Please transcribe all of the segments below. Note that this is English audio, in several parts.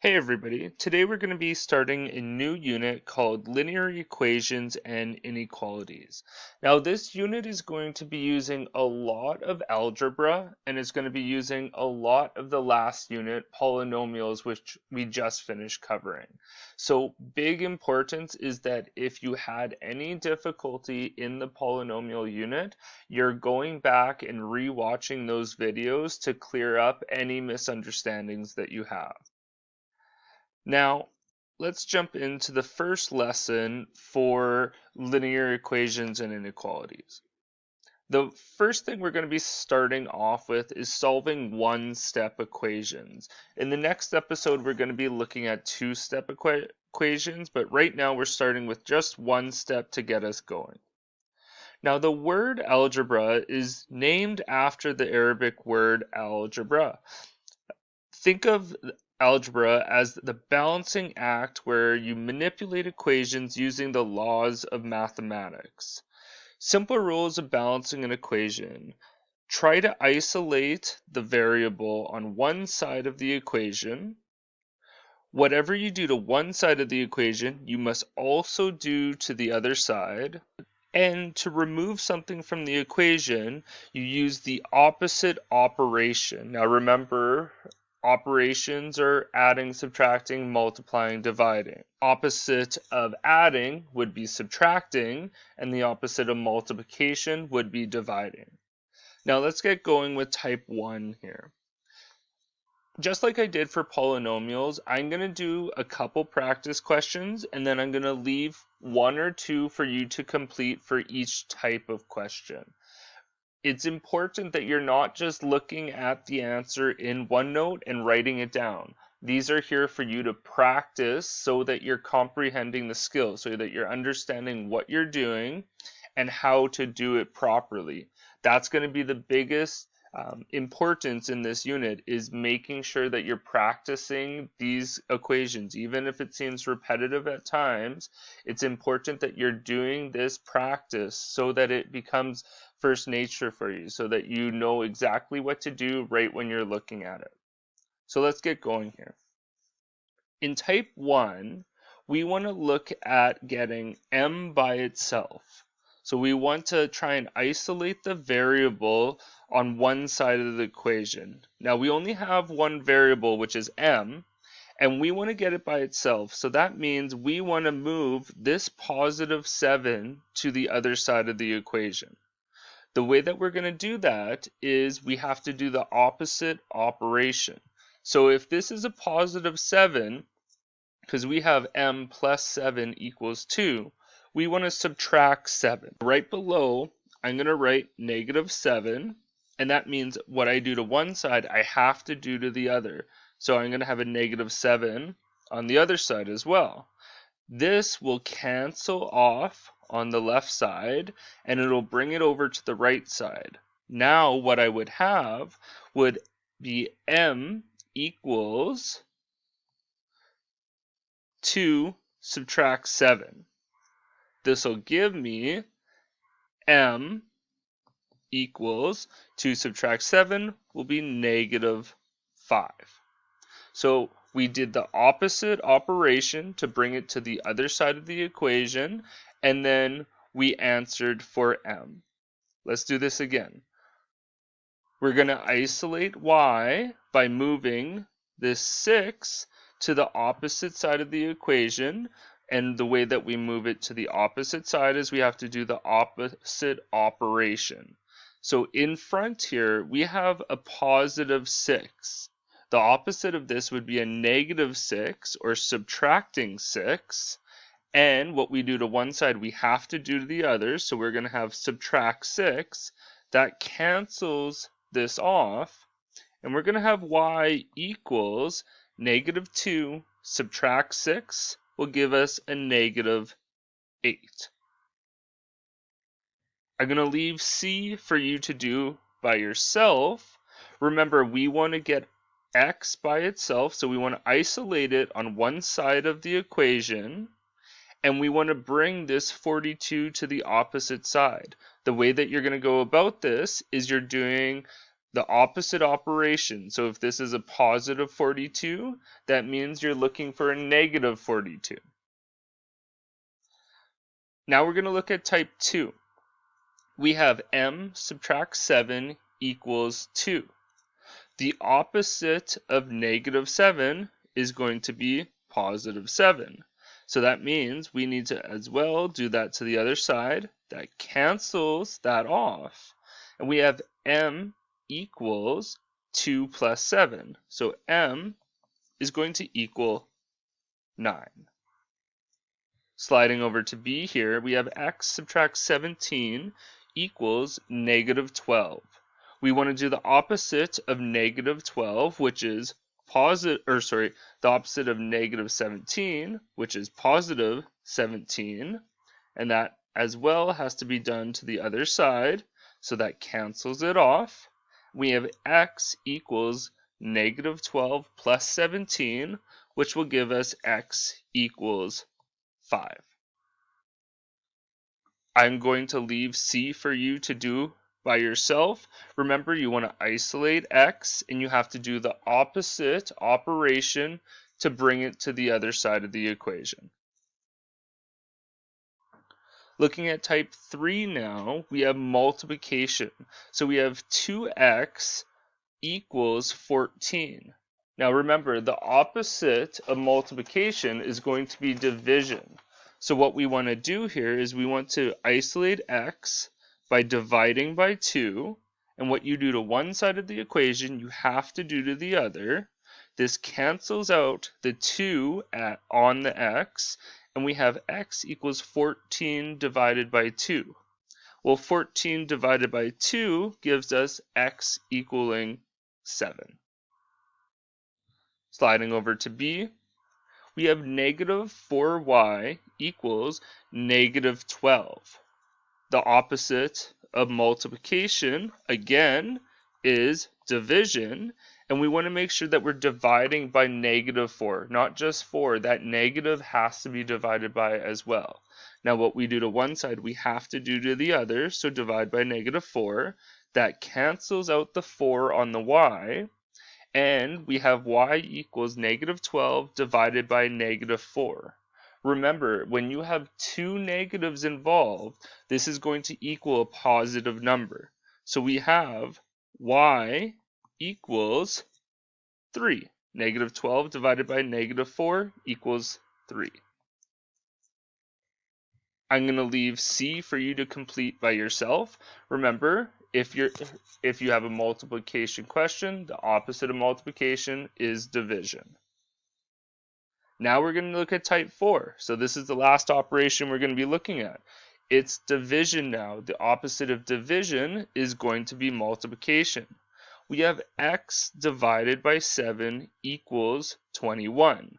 Hey everybody, today we're going to be starting a new unit called Linear Equations and Inequalities. Now this unit is going to be using a lot of algebra and it's going to be using a lot of the last unit, polynomials, which we just finished covering. So big importance is that if you had any difficulty in the polynomial unit, you're going back and re-watching those videos to clear up any misunderstandings that you have. Now, let's jump into the first lesson for linear equations and inequalities. The first thing we're going to be starting off with is solving one-step equations. In the next episode, we're going to be looking at two-step equations, but right now we're starting with just one step to get us going. Now, the word algebra is named after the Arabic word algebra. Think of algebra as the balancing act where you manipulate equations using the laws of mathematics. Simple rules of balancing an equation. Try to isolate the variable on one side of the equation. Whatever you do to one side of the equation, you must also do to the other side. And to remove something from the equation, you use the opposite operation. Now remember, operations are adding, subtracting, multiplying, dividing. Opposite of adding would be subtracting, and the opposite of multiplication would be dividing. Now let's get going with type 1 here. Just like I did for polynomials, I'm going to do a couple practice questions and then I'm going to leave one or two for you to complete for each type of question. It's important that you're not just looking at the answer in OneNote and writing it down. These are here for you to practice so that you're comprehending the skills, so that you're understanding what you're doing and how to do it properly. That's going to be the biggest importance in this unit, is making sure that you're practicing these equations. Even if it seems repetitive at times, it's important that you're doing this practice so that it becomes first nature for you, so that you know exactly what to do right when you're looking at it. So let's get going here. In type 1, we want to look at getting m by itself. So we want to try and isolate the variable on one side of the equation. Now we only have one variable, which is m, and we want to get it by itself. So that means we want to move this positive 7 to the other side of the equation. The way that we're going to do that is we have to do the opposite operation. So if this is a positive 7, because we have m plus 7 equals 2, we want to subtract 7. Right below, I'm going to write negative 7, and that means what I do to one side, I have to do to the other. So I'm going to have a negative 7 on the other side as well. This will cancel off on the left side, and it'll bring it over to the right side. Now what I would have would be m equals 2 subtract 7. This will give me m equals 2 subtract 7 will be negative 5. So we did the opposite operation to bring it to the other side of the equation, and then we answered for m. Let's do this again. We're going to isolate y by moving this 6 to the opposite side of the equation, and the way that we move it to the opposite side is we have to do the opposite operation. So in front here, we have a positive 6. The opposite of this would be a negative 6, or subtracting 6. And what we do to one side, we have to do to the other. So we're going to have subtract 6. That cancels this off. And we're going to have y equals negative 2 subtract 6 will give us a negative 8. I'm going to leave C for you to do by yourself. Remember, we want to get x by itself, so we want to isolate it on one side of the equation, and we want to bring this 42 to the opposite side. The way that you're going to go about this is you're doing the opposite operation. So if this is a positive 42, that means you're looking for a negative 42. Now we're going to look at type 2. We have m subtract 7 equals 2. The opposite of negative 7 is going to be positive 7. So that means we need to as well do that to the other side. That cancels that off. And we have m equals 2 plus 7. So m is going to equal 9. Sliding over to b here, we have x subtract 17 equals negative 12. We want to do the opposite of negative 12, which is the opposite of negative 17, which is positive 17. And that as well has to be done to the other side, so that cancels it off. We have x equals negative 12 plus 17, which will give us x equals 5. I'm going to leave C for you to do by yourself. Remember, you want to isolate x, and you have to do the opposite operation to bring it to the other side of the equation. Looking at type 3 now, we have multiplication. So we have 2x equals 14. Now remember, the opposite of multiplication is going to be division. So what we want to do here is we want to isolate x by dividing by 2. And what you do to one side of the equation, you have to do to the other. This cancels out the 2 on the x, and we have x equals 14 divided by 2. Well, 14 divided by 2 gives us x equaling 7. Sliding over to b, we have negative 4y equals negative 12. The opposite of multiplication, again, is division, and we want to make sure that we're dividing by negative 4, not just 4. That negative has to be divided by as well. Now what we do to one side, we have to do to the other, so divide by negative 4. That cancels out the 4 on the y, and we have y equals negative 12 divided by negative 4. Remember, when you have two negatives involved, this is going to equal a positive number. So we have y equals 3. Negative 12 divided by negative 4 equals 3. I'm going to leave C for you to complete by yourself. Remember, if you have a multiplication question, the opposite of multiplication is division. Now we're going to look at type 4. So this is the last operation we're going to be looking at. It's division now. The opposite of division is going to be multiplication. We have x divided by 7 equals 21.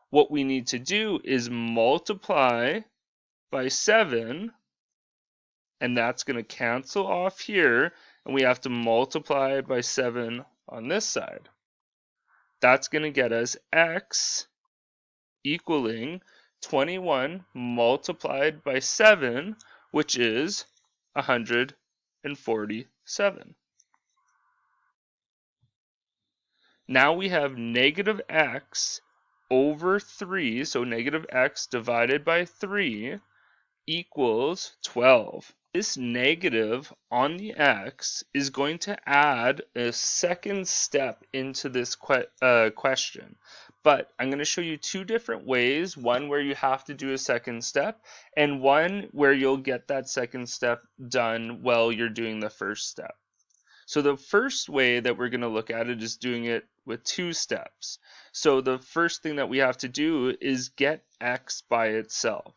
What we need to do is multiply by 7, and that's going to cancel off here, and we have to multiply by 7 on this side. That's going to get us x equaling 21 multiplied by 7, which is 147. Now we have negative x over 3, so negative x divided by 3 equals 12. This negative on the x is going to add a second step into this question. But I'm going to show you two different ways, one where you have to do a second step, and one where you'll get that second step done while you're doing the first step. So the first way that we're going to look at it is doing it with two steps. So the first thing that we have to do is get x by itself.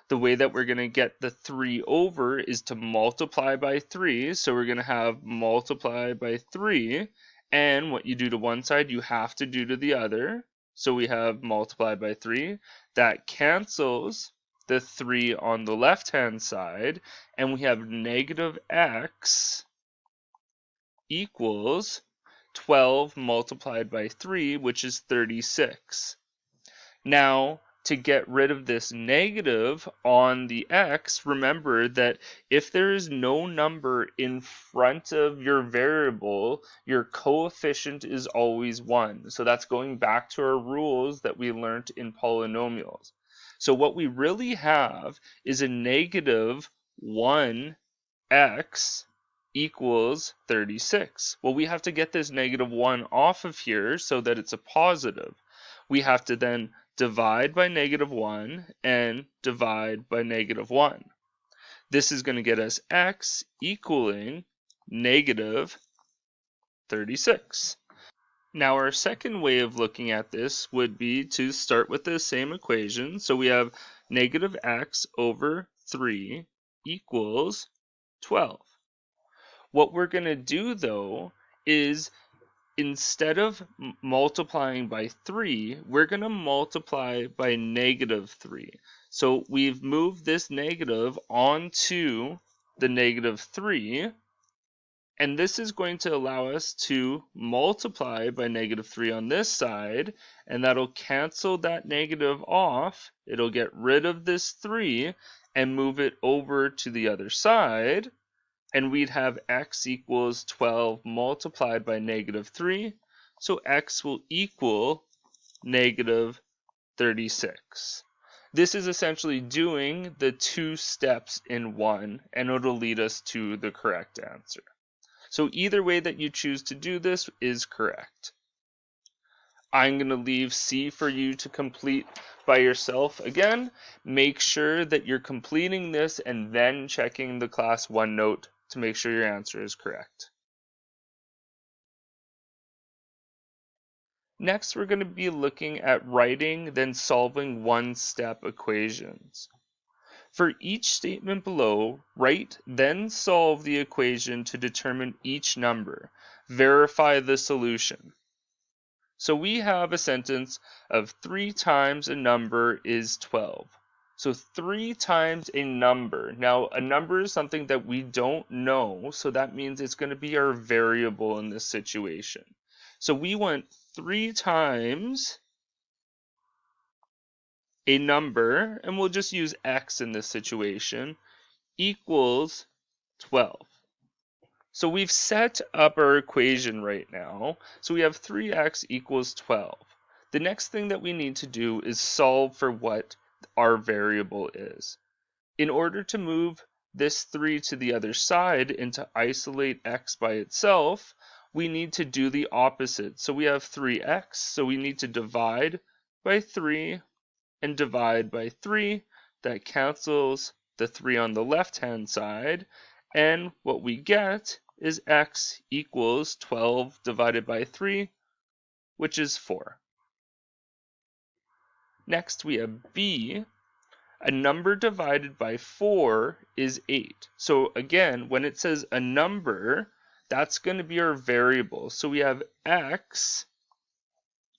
The way that we're going to get the 3 over is to multiply by 3. So we're going to have multiply by 3. And what you do to one side, you have to do to the other. So we have multiply by 3. That cancels the 3 on the left-hand side. And we have negative x equals 12 multiplied by 3, which is 36. Now, to get rid of this negative on the x, remember that if there is no number in front of your variable, your coefficient is always 1. So that's going back to our rules that we learned in polynomials. So what we really have is a negative 1x equals 36. Well, we have to get this negative 1 off of here so that it's a positive. We have to then divide by negative 1 and divide by negative 1. This is going to get us x equaling negative 36. Now our second way of looking at this would be to start with the same equation. So we have negative x over 3 equals 12. What we're going to do though is instead of multiplying by 3, we're going to multiply by negative 3. So we've moved this negative onto the negative 3, and this is going to allow us to multiply by negative 3 on this side, and that'll cancel that negative off. It'll get rid of this 3 and move it over to the other side. And we'd have x equals 12 multiplied by negative 3. So x will equal negative 36. This is essentially doing the 2 steps in one, and it'll lead us to the correct answer. So either way that you choose to do this is correct. I'm going to leave C for you to complete by yourself. Again, make sure that you're completing this and then checking the class 1 note to make sure your answer is correct. Next, we're going to be looking at writing, then solving one-step equations. For each statement below, write, then solve the equation to determine each number. Verify the solution. So we have a sentence of 3 times a number is 12. So 3 times a number. Now, a number is something that we don't know, so that means it's going to be our variable in this situation. So we want 3 times a number, and we'll just use x in this situation, equals 12. So we've set up our equation right now. So we have 3x equals 12. The next thing that we need to do is solve for what our variable is. In order to move this 3 to the other side and to isolate x by itself, we need to do the opposite. So we have 3x, so we need to divide by 3 and divide by 3. That cancels the 3 on the left-hand side, and what we get is x equals 12 divided by 3, which is 4. Next we have b. A number divided by 4 is 8. So again, when it says a number, that's going to be our variable. So we have x,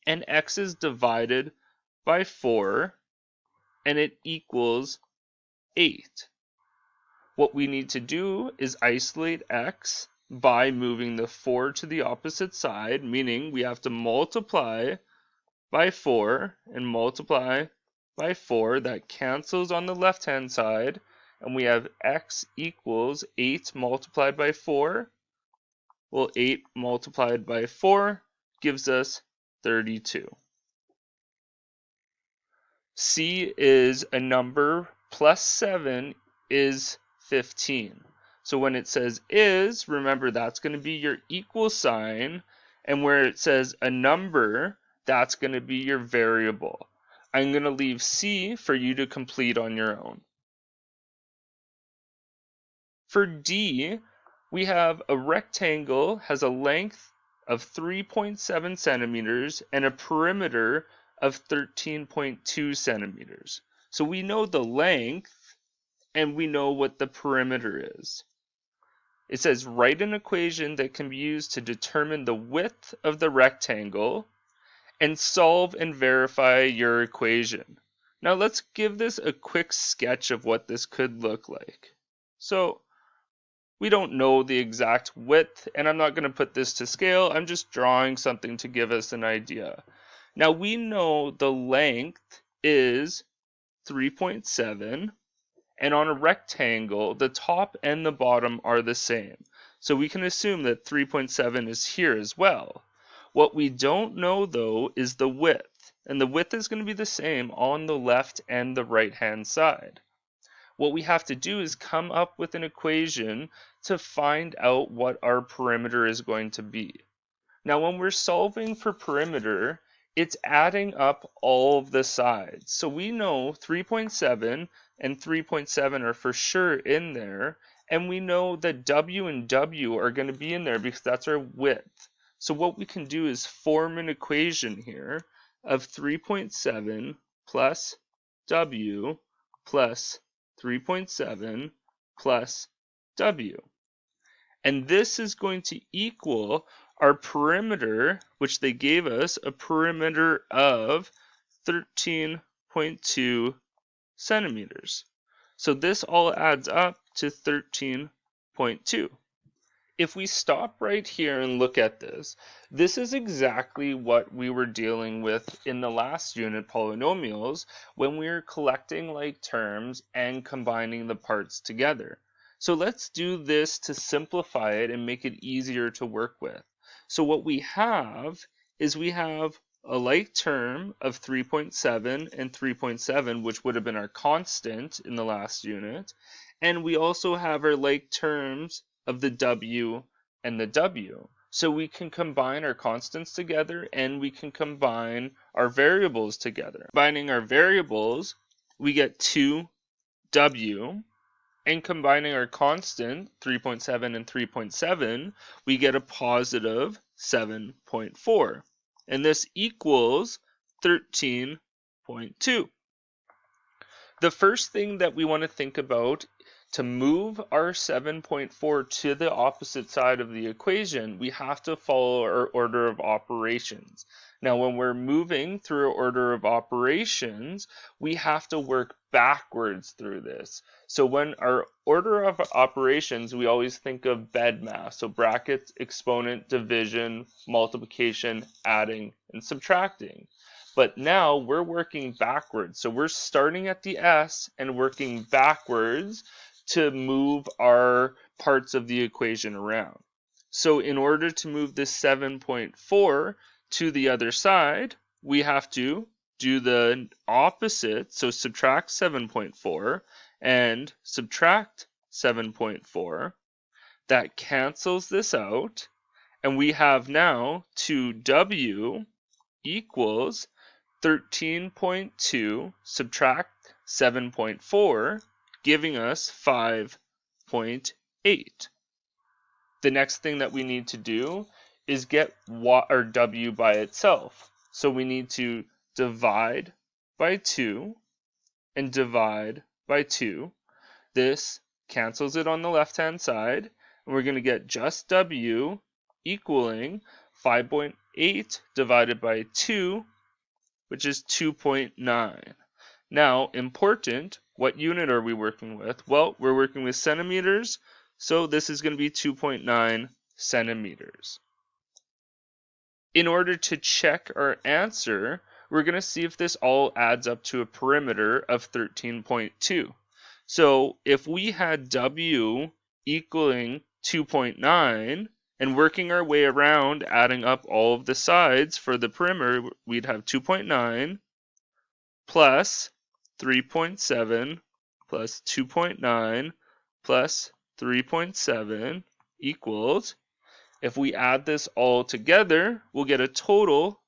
and x is divided by 4, and it equals 8. What we need to do is isolate x by moving the 4 to the opposite side, meaning we have to multiply by 4 and multiply by 4. That cancels on the left-hand side, and we have x equals 8 multiplied by 4. Well, 8 multiplied by 4 gives us 32. C is a number plus 7 is 15. So when it says is, remember that's going to be your equal sign, and where it says a number, that's going to be your variable. I'm going to leave C for you to complete on your own. For D, we have a rectangle has a length of 3.7 centimeters and a perimeter of 13.2 centimeters. So we know the length and we know what the perimeter is. It says write an equation that can be used to determine the width of the rectangle and solve and verify your equation. Now let's give this a quick sketch of what this could look like. So we don't know the exact width, and I'm not going to put this to scale. I'm just drawing something to give us an idea. Now we know the length is 3.7, and on a rectangle, the top and the bottom are the same. So we can assume that 3.7 is here as well. What we don't know, though, is the width, and the width is going to be the same on the left and the right-hand side. What we have to do is come up with an equation to find out what our perimeter is going to be. Now, when we're solving for perimeter, it's adding up all of the sides. So we know 3.7 and 3.7 are for sure in there, and we know that W and W are going to be in there because that's our width. So what we can do is form an equation here of 3.7 plus W plus 3.7 plus W. And this is going to equal our perimeter, which they gave us, a perimeter of 13.2 centimeters. So this all adds up to 13.2. If we stop right here and look at this, this is exactly what we were dealing with in the last unit, polynomials, when we were collecting like terms and combining the parts together. So let's do this to simplify it and make it easier to work with. So what we have is we have a like term of 3.7 and 3.7, which would have been our constant in the last unit. And we also have our like terms of the W and the W. So we can combine our constants together and we can combine our variables together. Combining our variables, we get 2W, and combining our constant, 3.7 and 3.7, we get a positive 7.4. And this equals 13.2. The first thing that we want to think about to move our 7.4 to the opposite side of the equation, we have to follow our order of operations. Now, when we're moving through our order of operations, we have to work backwards through this. So when our order of operations, we always think of BEDMAS, so brackets, exponent, division, multiplication, adding, and subtracting. But now we're working backwards. So we're starting at the S and working backwards to move our parts of the equation around. So in order to move this 7.4 to the other side, we have to do the opposite. So subtract 7.4 and subtract 7.4. That cancels this out. And we have now 2W equals 13.2 subtract 7.4, giving us 5.8. The next thing that we need to do is get W by itself. So we need to divide by 2 and divide by 2. This cancels it on the left-hand side, and we're going to get just W equaling 5.8 divided by 2, which is 2.9. Now, important, what unit are we working with? Well, we're working with centimeters, so this is going to be 2.9 centimeters. In order to check our answer, we're going to see if this all adds up to a perimeter of 13.2. So if we had W equaling 2.9, and working our way around, adding up all of the sides for the perimeter, we'd have 2.9 plus 3.7 plus 2.9 plus 3.7 equals, if we add this all together, we'll get a total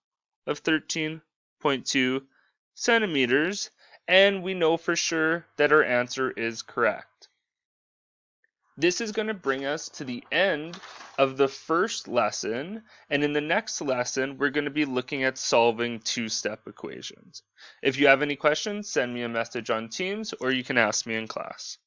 of 13.2 centimeters, and we know for sure that our answer is correct. This is going to bring us to the end of the first lesson, and in the next lesson, we're going to be looking at solving two-step equations. If you have any questions, send me a message on Teams, or you can ask me in class.